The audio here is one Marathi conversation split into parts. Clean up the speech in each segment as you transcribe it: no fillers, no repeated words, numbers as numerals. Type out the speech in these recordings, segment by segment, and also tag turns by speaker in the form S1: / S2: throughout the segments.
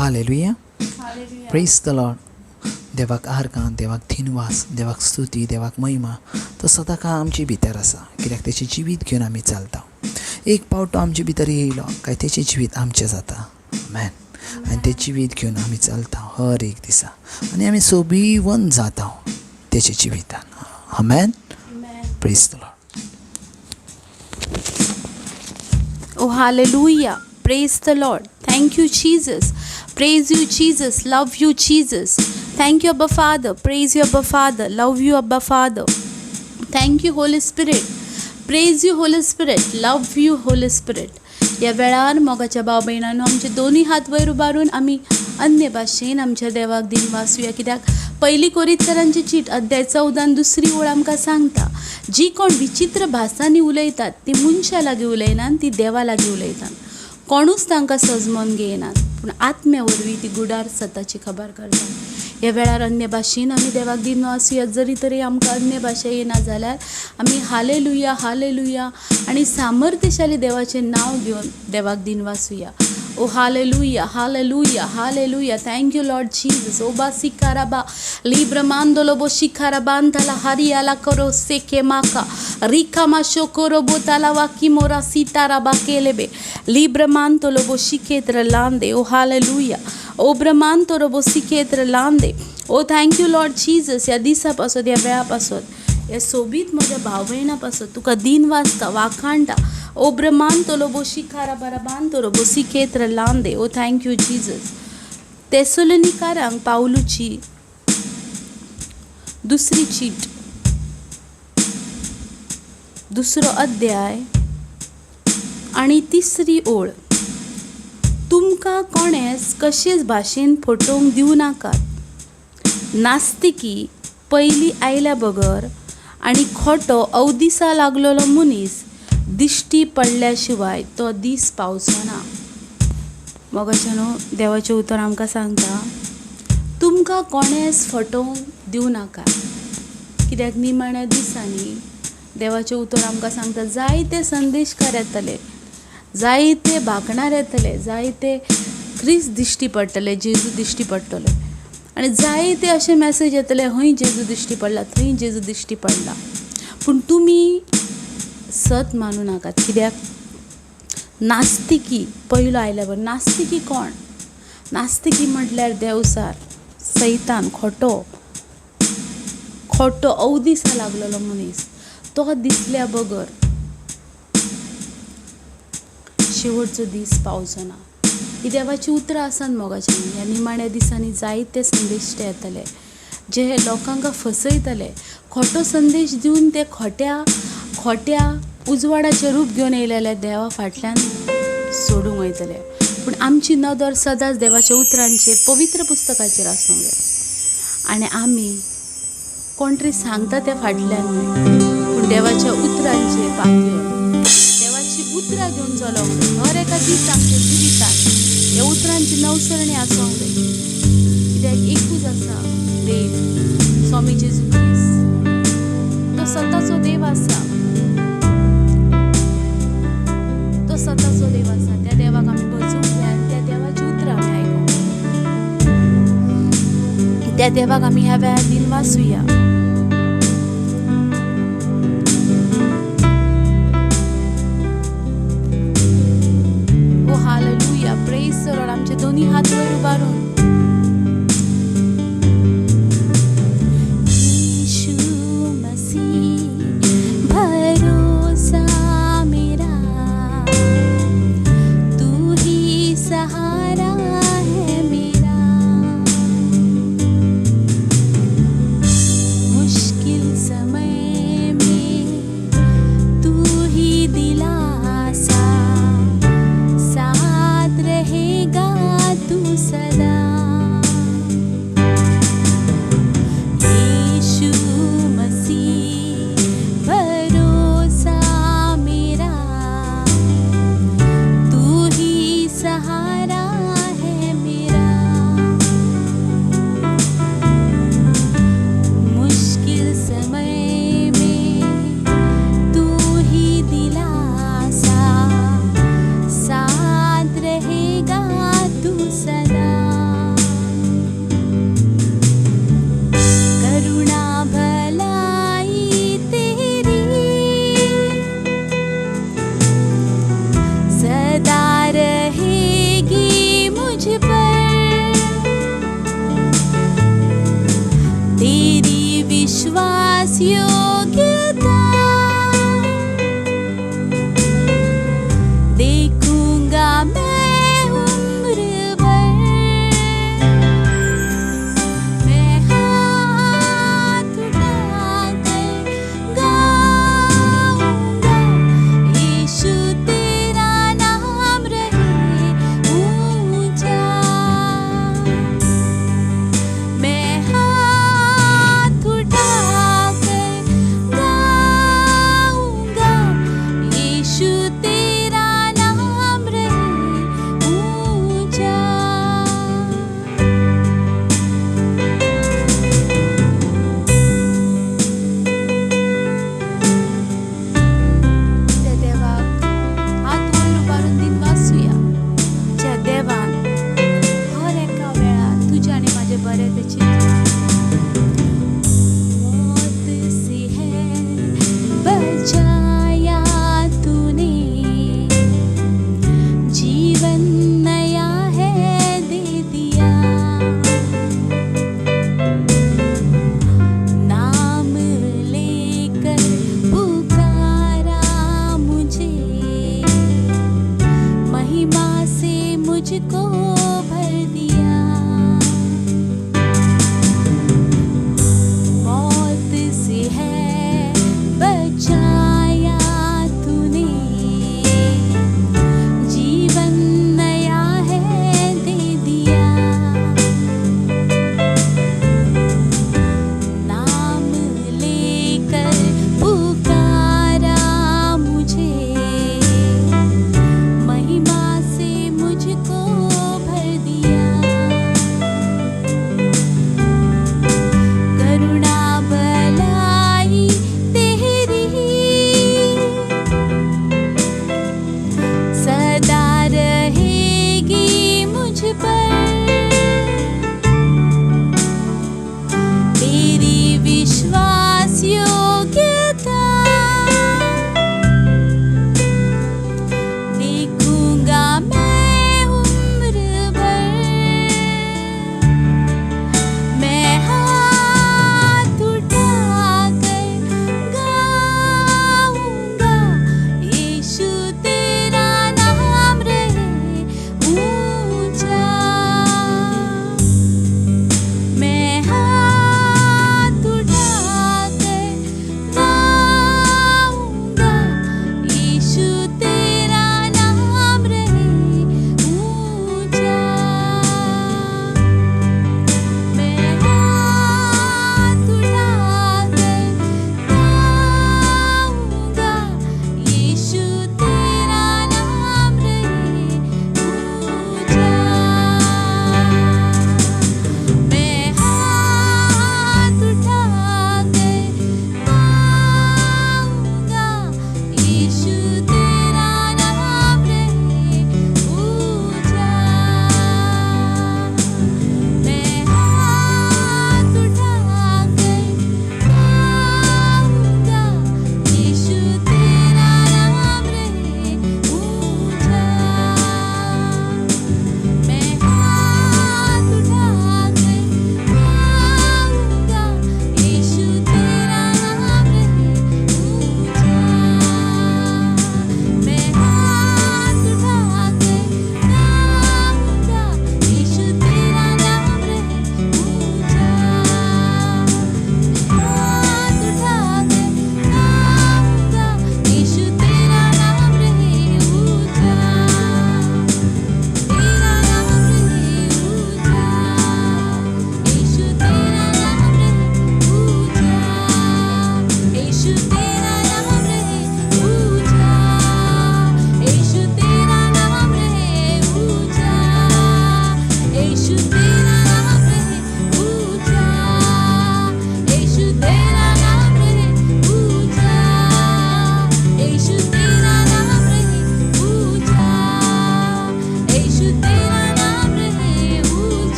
S1: हालेलुया. Praise the Lord. देवाक आर्गां, देवाक दिनवास, देवाक स्तुती, देवाक महिमा तो सदां काळ आमचे भितर आसा. कित्याक तेचें जिवीत घेवन आमी चलता. एक पावट तो आमचे भितर येयलो काय तेचें जिवीत आमचें जाता. आमेन. आनी तें जिवीत घेवन आमी चलता हर एक दिसा आनी आमी सोबीवन जाता तेच्या जिवितान. आमेन. Praise the Lord.
S2: Oh, hallelujah. Praise the Lord. Thank you, Jesus. Praise you, Jesus. Love you, Jesus. Thank you, Abba Father. Praise you, Abba Father. Love you, Abba Father. Thank you, Holy Spirit. Praise you, Holy Spirit. Love you, Holy Spirit. या वेळार मोगाच्या भाव भयणांनो आमचे दोन्ही हात वयर उबारून आमी अन्य भाशेन आमच्या देवाक दिन वाचूया. कित्याक पहिली कोरिंथकरांची चीट अध्याय 14 दुसरी ओळ आमकां सांगता जी कोण विचित्र भासांनी उलयतात ती मनशा लागीं उलयनात, ती देवा लागीं उलयतात. कोणूच तांकां सजमोन घेयनात, पूण आत्म्या वरवीं ती गुडार सताची खबर करतात. ह्या वेळार अन्य भाशेन आमी देवाक दिन वाचूया. जरी तरी आमकां अन्य भाशा येना जाल्यार आमी हालेलुया हालेलुया आनी सामर्थ्यशाली देवाचें नांव घेवन देवाक दिन वाचूया. ओ हालेलुया हालेलुया हालेलुया. Thank you Lord Jesus. ओबा सिकाराबा लिब्रमांदोलोबो शिखाराबांताला हरियाला करो सेके माका रिकामा शोकोरो बोताला वाकिमोरा सीताराबा केलेबे लिब्रमांतोलोबो शिकेत्र लांदे. ओ हालेलुया. ओ ब्रह्मांतोरोबो सिकेत्र लांदे. ओ थँक यू लॉर्ड जीसस. या दिसा पासत या वेळा पासत या सोबीत म्हज्या भाव भयणा पासत तुका दिन वाचता वाखाणटा. ओ ब्रह्मांतोलोबो शिखारा बराबांतोरोबो सिकेत्र लांदे. ओ थँक यू जीसस. तेसलोनिकारांक पावलुची दुसरी चीट दुसरो अध्याय आनी तिसरी ओळ. तुमकां कोणेच कशेच भाशेन फटोवंक दिवं नाकात. नास्तिकी पयलीं आयल्या बगर आनी खोटो अवदिसा लागलेलो मनीस दिश्टी पडल्या शिवाय तो दीस पावचो ना. मोगाच्यानो देवाचें उतर आमकां सांगता तुमकां कोणेच फटोवंक दिवं नाका. कित्याक निमाण्या दिसांनी देवाचें उतर आमकां सांगता जायते संदेशकार येतले, जायते भाकणार येतले, जायते क्रिस्त दिश्टी पडटले, जेजू दिश्टी पडटले आनी जायते अशे मॅसेज येतले हय जेजू दिश्टी पडला, थंय जेजू दिश्टी पडला. पूण तुमी सत मानूं नाकात. कित्याक नास्तिकी पयलो आयल्यावर नास्तिकी कोण? नास्तिकी म्हटल्यार देवसार सैतान खोटो खोटो अवदिसा लागलेलो मनीस. तो दिसल्या बगर शेवटचो दीस पावचो ना. ही देवाची उतरां आसात मोगाची. ह्या निमाण्या दिसांनी जायते संदेश्टे येतले जे लोकांक फसयतले, खोटो संदेश दिवन ते खोट्या उजवाडाचें रूप घेवन येयलेले देवा फाटल्यान सोडूंक वयतले. पूण आमची नदर सदांच देवाच्या उतरांचेर पवित्र पुस्तकाचेर आसूंक जाय आनी आमी कोण तरी सांगता त्या फाटल्यान न्हय पूण देवाच्या उतरांचेर पातयेवन देवाची उतरां घेवन चलोंक जाय. हर एका दीस आमच्या जिवितांत ह्या उतरांची नवसरणी आसूंक जाय. कित्याक एकूच आसा देव स्वामी जेजू ख्रिस्त. तो स्वताचो देव आसा. तो स्वताचो देव आसा. त्या देवाक आमी भजूंक जाय आनी त्या देवाची उतरां आमी आयकूंक जाय. त्या देवाक आमी ह्या वेळार दिन वाचूया. ओ हालेलुया. Praise the Lord. आमचे दोन्ही हात वर उबारून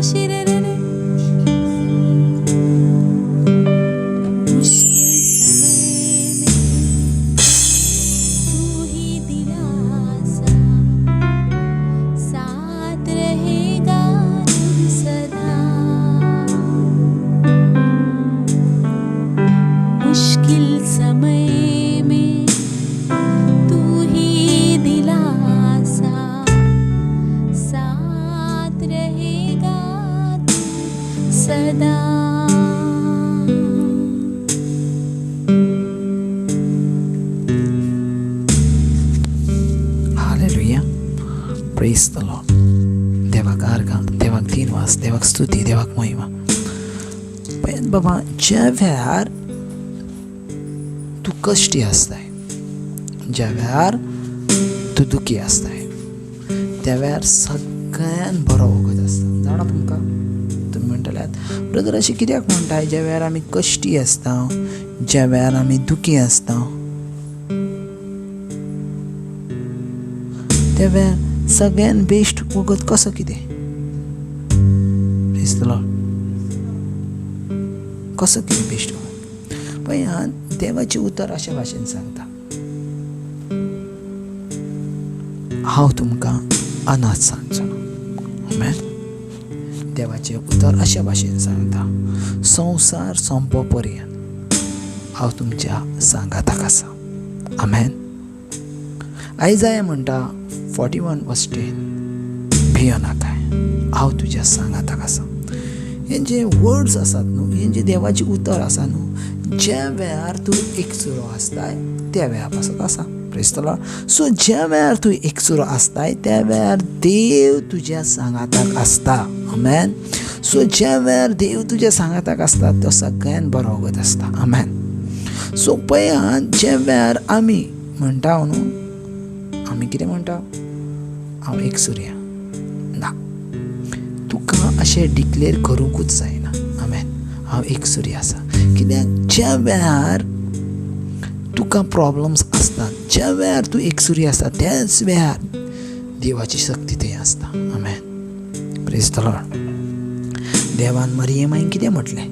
S2: शिरररे मुश्किल समय में तू ही दिलासा साथ रहेगा तुम सदा मुश्किल समय में तू ही दिलासा साथ रहेगा तू सदा
S1: हालेलुया. Praise the Lord. देवाक आर्गा, देवाक दिनवास, देवाक स्तुती, देवाक महिमा. पण बाबा, ज्या वेळार तू कश्टी असताय, ज्या वेळार तू दुखी असताय, त्या वेळार सगळ्यान बरो वगत आसता. जाणा तुमकां, तुम्ही म्हणटल्यात ब्रदर अशें कित्याक म्हणटाय, ज्या वेळार आमी कश्टी आसता, ज्या वेळार आमी दुखी आसता, त्या वेळार सगळ्यान बेस्ट वगत कसो कितें? Praise the Lord. कसो कितें बेस्ट वगत? पळय, देवाचें उतर अशा भाशेन सांगता. हांव तुमकां अनाथ सांगचो ना. आमेन. देवाचें उतर अशा भाशेन सांगता. संवसार सोंपो पर्यंत हांव तुमच्या सांगाताक आसा. आमेन. आयजाया म्हणटा 41:10, भियो नाकाय, हांव तुज्या सांगाताक आसा. हे जे वर्ड्स आसात न्हू, हे जे देवाची उतर आसा न्हू, ज्या वेळार तूं एकसुरो आसताय त्या वेळा पासत आसा. Praise the Lord. सो ज्या वेळार तूं एकसुरो आसताय त्या वेळार देव तुज्या सांगाताक आसता. आमेन. सो ज्या वेळार देव तुज्या सांगाताक आसता तो सगळ्यान बरो वगत आसता. आमेन. सो पळय, ज्या वेळार आमी म्हणटा न्हू, आमी कितें म्हणटा, हांव एकसुऱ्या ना, तुका अशें डिक्लेअर करूंकूच जायना. आमेन. हांव एकसुरी आसा. कित्याक ज्या वेळार तुका प्रॉब्लम्स आसतात, ज्या वेळार तूं एकसुरी आसता, त्याच वेळार देवाची शक्ती थंय आसता. आमेन. Praise the Lord. देवान मरियमाय कितें म्हटलें?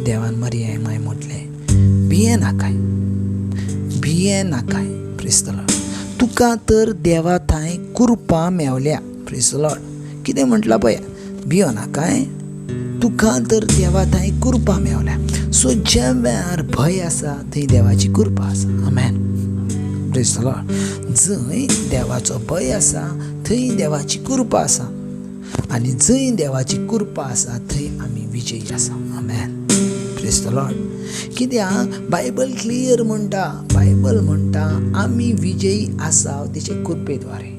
S1: देवान मरियमाय म्हटलें, भिये नाकाय, भिये नाकाय. Praise the Lord. तुका तर देवा थंय कृपा मेवल्या. Praise the Lord. कितें म्हटलां पळय, भियो नाकाय, तुका तर देवा थंय कृपा मेवल्या. सो ज्या वेळार भय आसा थंय देवाची कृपा आसा. आमेन. Praise the Lord. जंय देवाचो भय आसा थंय देवाची कृपा आसा, आनी जंय देवाची कृपा आसा थंय आमी विजयी आसा. आमेन. Praise the Lord. कित्याक बायबल क्लियर म्हणटा, बायबल म्हणटा आमी विजयी आसा तेचे कृपे द्वारे.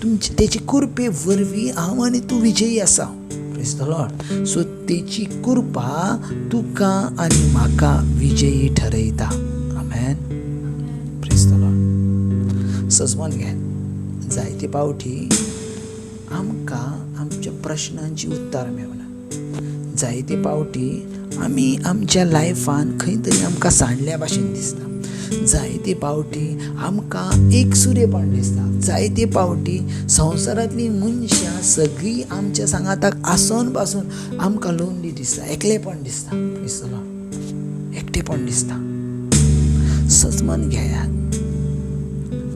S1: तुमचे तेची कृपे वरवीं हांव आनी तूं विजयी आसा. Praise the Lord. सो तेची कृपा तुका आनी म्हाका विजयी ठरयता. आमेन. Praise the Lord. सजमोन घे, जायते पावटी आमकां आमच्या प्रश्नांची उत्तर मेवना. जायते पावटी आमी आमच्या लायफान खंय तरी आमकां सांडल्या भाशेन दिसता. जायते पावटी आमकां एकसुरेपण दिसता. जायते पावटी संवसारांतलीं मनशां सगळीं आमच्या सांगाताक आसून पासून आमकां लोनली दिसता, एकलेपण दिसता. Praise the Lord. एकटेपण दिसता. सजमन घेयात,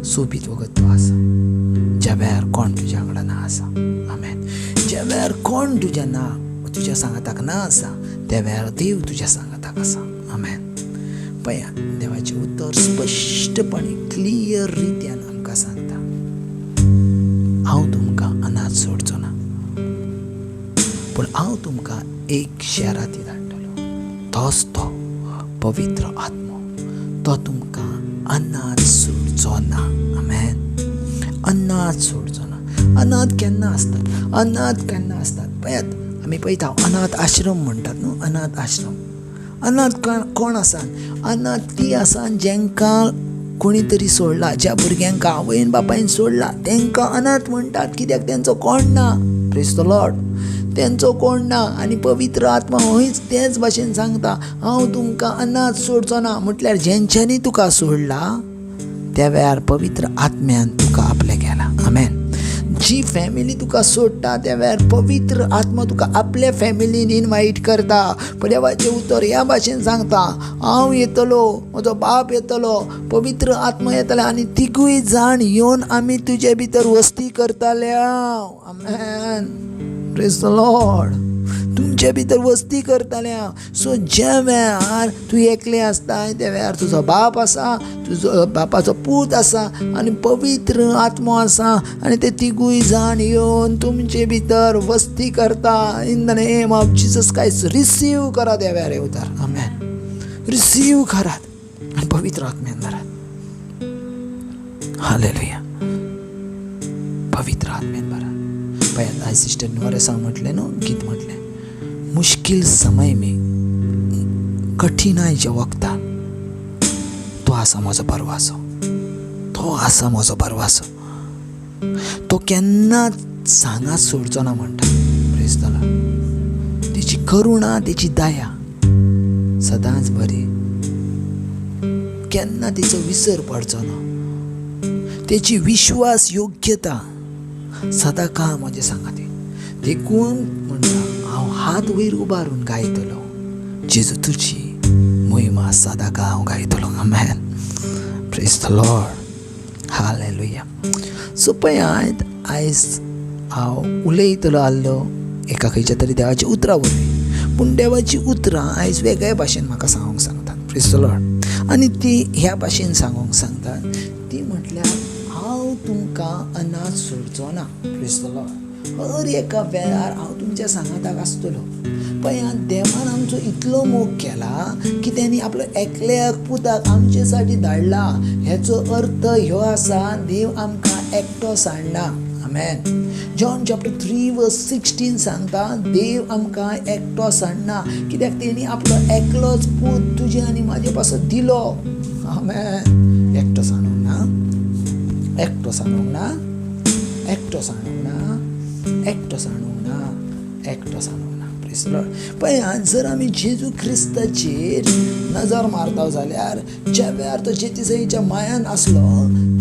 S1: सोबीत वगत तो आसा ज्या वेळार कोण तुज्या वांगडा ना आसा. आमेन. ज्या वेळार कोण तुज्या सांगाताक ना आसा त्या वेळार देव तुज्या सांगाताक आसा. आमेन. पळया, देवाचें उतर स्पश्टपणे क्लियर रित्यान आमकां सांगता, हांव तुमकां अनाथ सोडचो ना, पूण हांव तुमकां एक शारांती धाडटलो. तोच तो पवित्र आत्मो. तो तुमकां अनाथ सोडचो ना. आमेन. अनाथ सोडचो ना. अनाथ केन्ना आसतात? अनाथ केन्ना आसतात? पळयात, आमी पळयता अनाथ आश्रम म्हणटात न्हू, अनाथ आश्रम. अनाथ कोण आसा? अनाथ ती आसा जेंकां कोणी तरी सोडला, ज्या भुरग्यांक आवयन बापायन सोडला तांकां अनाथ म्हणटात. कित्याक तेंचो कोण ना. Praise the Lord. तेंचो कोण ना. आनी पवित्र आत्मा हयच तेच भाशेन सांगता, हांव तुमकां अनाथ सोडचो ना. म्हटल्यार जेंच्यांनी तुका सोडला त्या वेळार पवित्र आत्म्यान तुका आपले केला. आमेन. जी फॅमिली तुका सोडटा त्या वेळार पवित्र आत्मा तुका आपल्या फॅमिलीन इनवाईट करता. देवाचें उतर ह्या भाशेन सांगता, हांव येतलो, म्हजो बाप येतलो, पवित्र आत्मा येतले आनी तिगूय जाण येवन आमी तुजे भितर वस्ती करताल्या. आमेन. Praise the Lord. तुमचे भितर वस्ती करताल्या. सो ज्या वेळार तूं एकलें आसता त्या वेळार तुजो बाप आसा, तुजो बापाचो पूत आसा आनी पवित्र आत्मो आसा आनी ते तिगूय जाण येवन तुमचे भितर वस्ती करता. In the name of Jesus Christ receive करा त्या वेळार हे उतार. आमेन. रिसीव करात आनी पवित्र आत्म्यान धरात. हालेलुया. पवित्र आत्म्यान भरा. पळयात आयज सिस्टर नोरेसा म्हटलें न्हू, गीत म्हटलें, मुश्किल समय में कठिनाईच्या वक्तान तो आसा म्हजो परवासो. तो आसा म्हजो परवासो. तो केन्नाच सांगात सोडचो ना म्हणटा. Praise the Lord. तेची करुणा, तेची दया सदांच बरी. केन्ना तिचो विसर पडचो ना. तेची विश्वास योग्यता सदा काळ म्हजे सांगाती. देखून म्हणटा हांव हात वयर उबारून गायतलो, जेजू तुजी महिमा सदा काळ हांव गायतलो. आमेन. Praise the Lord. हालेलुया. सो पळयात आयज हांव उलयतलो आसलो एका खंयच्या तरी देवाच्या उतरा वरवीं. पूण देवाची उतरां आयज वेगळ्या भाशेन म्हाका सांगूंक सांगतात. Praise the Lord. आनी ती ह्या भाशेन सांगूंक सांगतात ती म्हटल्यार हांव तुमकां अनाथ सोडचो ना. Praise the Lord. हर एका वेळार हांव तुमच्या सांगाताक आसतलो. पळयात देवान आमचो इतलो मोग केला की त्यांनी आपलो एकल्याक पुताक आमचे साठी धाडला. हेचो अर्थ ह्यो आसा देव आमकां एकटो सांडना. आमेन. जॉन चॅप्टर 3:16 सांगता देव आमकां एकटो सांडना, कित्याक तेणी आपलो एकलोच पूत तुजे आनी म्हाजे पासत दिलो. आमेन. एकटो सांडूंक ना, एकटो सांडूंक ना, एकटो सांडूंक ना, एकटो सांडूंक ना, एकटो सांडूंक ना. Praise the Lord. पळयात जर आमी जेजू ख्रिस्ताचेर नजर मारता जाल्यार ज्या वेळार तो जेतीसईच्या मायान आसलो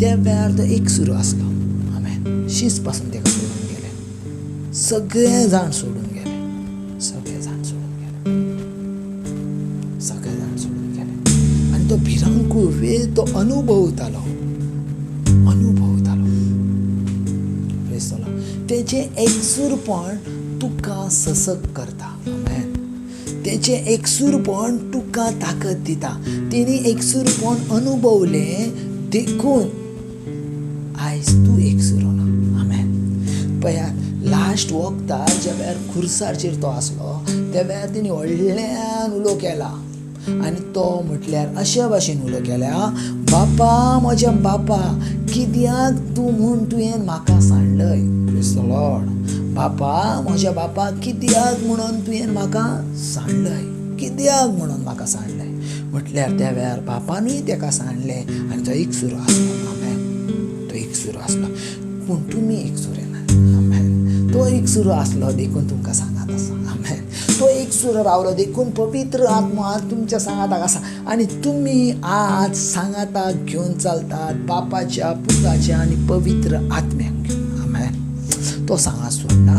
S1: त्या वेळार तो एकसुरो आसलो. आमेन. शीस पासून तेका सोडून गेले. सगळे जाण सोडून गेले. सगळे जाण सोडून गेले. सगळे जाण सोडून गेले. आनी तो भिरांकूळ वेळ तो अनुभवतालो. Praise the Lord. तेचे एकसुरपण तुका सशक्त करता. आमेन. तेचे एकसुरपण तुका ताकद दिता. तेणी एकसुरपण अनुभवले देखून आयज तूं एकसुरो ना. आमेन. पळयात लास्ट वक्तार ज्या वेळार खुर्साचेर तो आसलो त्या वेळार तेणी व्हडल्यान उलो केला आनी तो म्हटल्यार अशा भाशेन उलो केल्या, बापा म्हज्या बापा कित्याक तूं म्हूण तुवें म्हाका सांडलय. Praise the Lord. बापा म्हज्या बापा कित्याक म्हणून तुवें म्हाका सांडलय, कित्याक म्हणून म्हाका सांडलय. म्हटल्यार त्या वेळार बापानूय तेका सांडले आनी तो एकसुरो आसलो. आमेन. तो एकसुरो आसलो. पूण तुमी एकसुरे ना. आमेन. तो एकसुरो आसलो देखून तुमकां सांगात आसा. आमेन. तो एकसुरो रावलो देखून पवित्र आत्मा आज तुमच्या सांगाताक आसा आनी तुमी आज सांगाताक घेवन चलतात बापाच्या, पुताच्या आनी पवित्र आत्म्याक घेवन. आमेन. तो सांगात सोडना,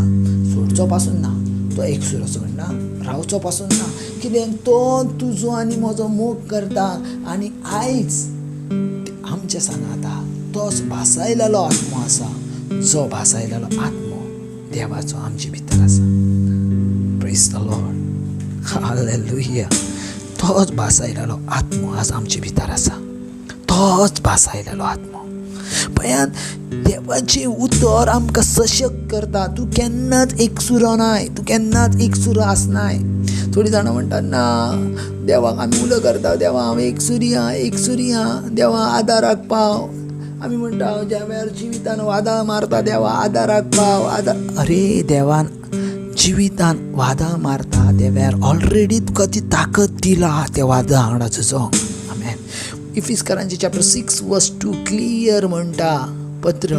S1: सोडचो पासून ना. तो एकसुरो सोडना, रावचो पासून ना. कित्याक तो तुजो आनी म्हजो मोग करता आनी आयज आमच्या सांगाता तोच भासायलेलो आत्मो आसा जो भासायलेलो आत्मो देवाचो आमचे भितर आसा. Praise the Lord. हालेलुया. तोच भासायलेलो आत्मो आज आमचे भितर आसा. तोच भासायलेलो आत्मो. पळयात देवाचे उतर आमकां सशक्त करता. तूं केन्नाच एकसुरो नाय. तूं केन्नाच एकसुरो आसनाय. थोडी जाणां म्हणटात ना देवाक आमी उलो करता, देवा हांव एकसुरी हा, एकसुरी हा, देवा आदाराक पाव. आमी म्हणटा ज्या वेळार जिवितान वादाळ मारता देवा आदाराक पाव. अरे देवान जिवितान वादाळ मारता त्या वेळार ऑलरेडी तुका ती ताकद दिला त्या वादळा वांगडा झुजोंक. आमेन. इफिस्करांचे चॅप्टर 6:2 क्लियर म्हणटा पत्र,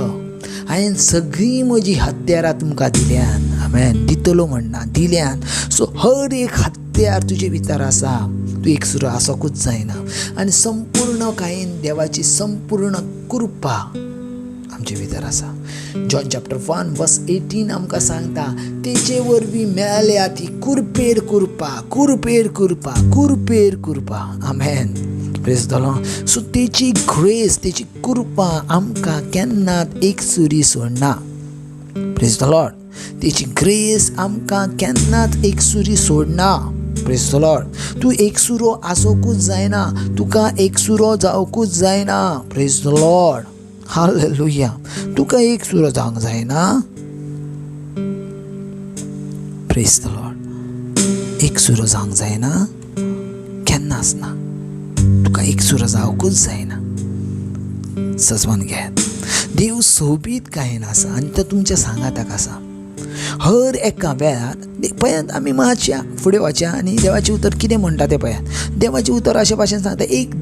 S1: हांवें सगळीं म्हजी हत्यारां तुमकां दिल्यान. आमेन. दितलो म्हणना, दिल्यान. सो हर एक हत्यार तुजे भितर आसा. तूं एकसुरो आसोकूच जायना. आनी संपूर्ण कायेन देवाची संपूर्ण कृपा आमचे भितर आसा. जॉन चॅप्टर 1 वर्स 18 आमकां सांगता तेचे वरवीं मेळ्ळ्या ती कुरपेर कुरपा कुरपेर कुरपा कुरपेर कुरपा. आमेन. Praise the Lord. सो तेची ग्रेस तेची कृपा आमकां केन्नाच एकसुरी सोडना. Praise the Lord. तेची ग्रेस आमकां केन्नाच एकसुरी सोडना. Praise the Lord. तूं एकसुरो आसोकूच जायना, तुका एकसुरो जावकूच जायना. Praise the Lord. हालेलुया. तुका एकसुरो जावंक जायना. Praise the Lord. एकसुरो जावंक जायना केन्नाच ना. तुका एकसुरो जावकूच जायना. सजवून घेयात. देव सोबीत गायन आसा आनी तो तुमच्या सांगाताक आसा. हर एका वेळार पळयात आमी मातशा फुडें वचया आनी देवाचें उतर कितें म्हणटा तें पळयात. देवाचें उतर अशे भाशेन सांगता. एक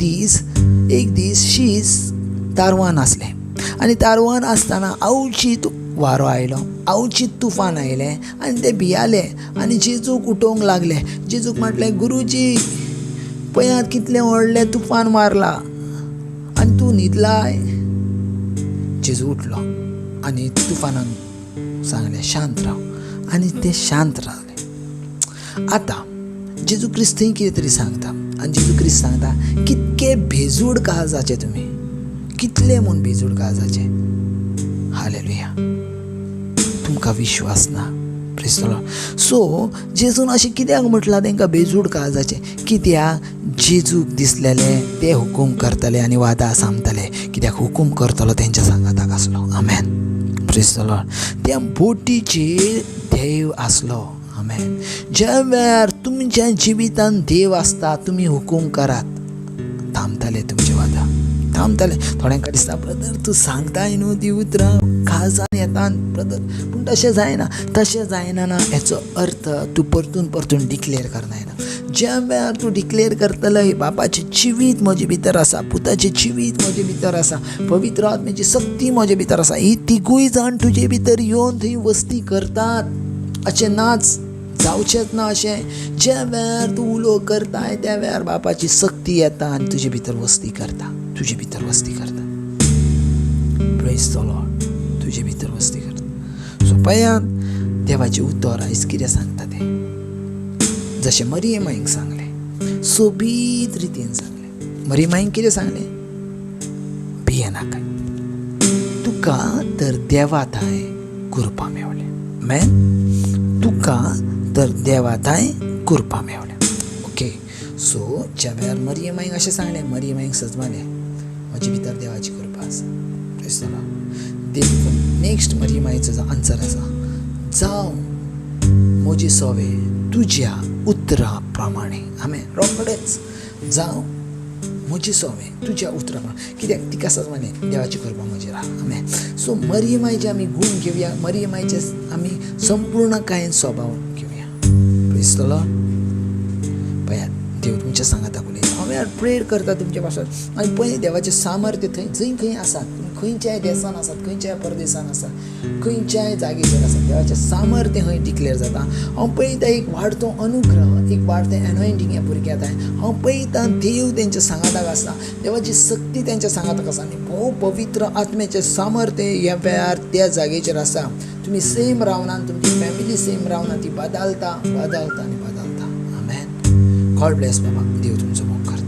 S1: दीस शीस तारवान आसलें आनी तारवान आसतना आवचीत वारो आयलो, आवचीत तुफान आयलें आनी ते भियाले आनी जेजूक उठोवंक लागले. जेजूक म्हटलें गुरुजी पळयात कितलें व्हडलें तुफान मारला आनी तूं न्हिदलाय. जेजू उठलो आनी तुफानान सांगलें शांत राव आनी ते शांत रावले. आतां जेजू क्रिस्त थंय कितें तरी सांगता आनी जेजू क्रिस्त सांगता कितके बेजूड काळजाचे तुमी, कितले म्हूण बेजूड काळजाचे. हालेलुया. तुमकां विश्वास ना. Praise the Lord. सो जेजून अशें कित्याक म्हटलां तांकां बेजूड काळजाचे? कित्याक जेजूक दिसलेले ते हुकूम करतले आनी वादा सांगतले. कित्याक हुकूम करतलो तेंच्या सांगाताक आसलो. आमेन. Praise the Lord. त्या बोटीचेर देव आसलो. आमेन. ज्या वेळार तुमच्या जिवितान देव आसता तुमी हुकूम करात थांबतले तुमचे वादा, थांबतले. थोड्यांक दिसता ब्रदर तूं सांगताय न्हू ती उतरां काळजान येता ब्रदर, पूण तशें जायना ना. हेचो अर्थ तूं परतून डिक्लेअर करनायना. ज्या वेळार तूं डिक्लेअर करतलो बापाचें जिवीत म्हजे भितर आसा, पुताचें जिवीत म्हजे भितर आसा, पवित्र आत्म्याची शक्ती म्हजे भितर आसा, ही तिगूय जाण तुजे भितर येवन थंय वस्ती करतात. अशें नाच जावचेंच ना अशें. ज्या वेळार तूं उलो करताय त्या वेळार बापाची शक्ती येता आनी तुजे भितर वस्ती करता. Praise the Lord. तुजे भितर वस्ती करता. सो पळयात देवाचें उतर आयज कितें सांगता तें. जशें मरियमाईक सांगलें, सोबीत रितीन सांगलें. मरियमाईक कितें सांगलें? भियेनाका, तुका तर देवा थंय कृपा मेवलें. आमेन. तुका तर देवा थंय कृपा मेवलें. ओके. सो ज्या वेळार मरियमाईक अशें सांगलें, मरियमाईक सजवालें म्हजे भितर देवाची कृपा आसा. Praise the Lord. देव नेक्स्ट मरियमाईचो जो आन्सर आसा, जावं म्हजी सोवे तुज्या उतरा प्रमाणे. आमेन. रोखडेच जावं म्हजी सोवे तुज्या उतरा प्रमाणे. कित्याक तिका सजवालें देवाची कृपा म्हजेर आहा. आमेन. सो मरियमाईचे आमी गूण घेवया, मरियमाईचे आमी संपूर्ण कांय स्वभाव घेवया. Praise the Lord. पळयात देव तुमच्या सांगाताक उलयता. हांव प्रेयर करता तुमच्या पासून आनी पळय देवाचें सामर्थ्य थंय खंय आसात. खंयच्याय देसान आसात, खंयच्याय परदेसान आसात, खंयच्याय जागेचेर आसात, देवाचें सामर्थ्य थंय डिक्लेअर जाता. हांव पळयता एक वाडतो अनुग्रह, एक वाडतें एनॉयंटींग ह्या भुरग्यां जाय. हांव पळयता देव तेंच्या सांगाताक आसा, देवाची शक्ती तेंच्या सांगाताक आसा आनी भोव पवित्र आत्म्याचें सामर्थ्य ह्या वेळार त्या जागेचेर आसा. तुमी सेम रावना, तुमची फॅमिली सेम रावना, ती बदलता. आमेन. गॉड ब्लेस बाबा. देव तुमचो मोग करता.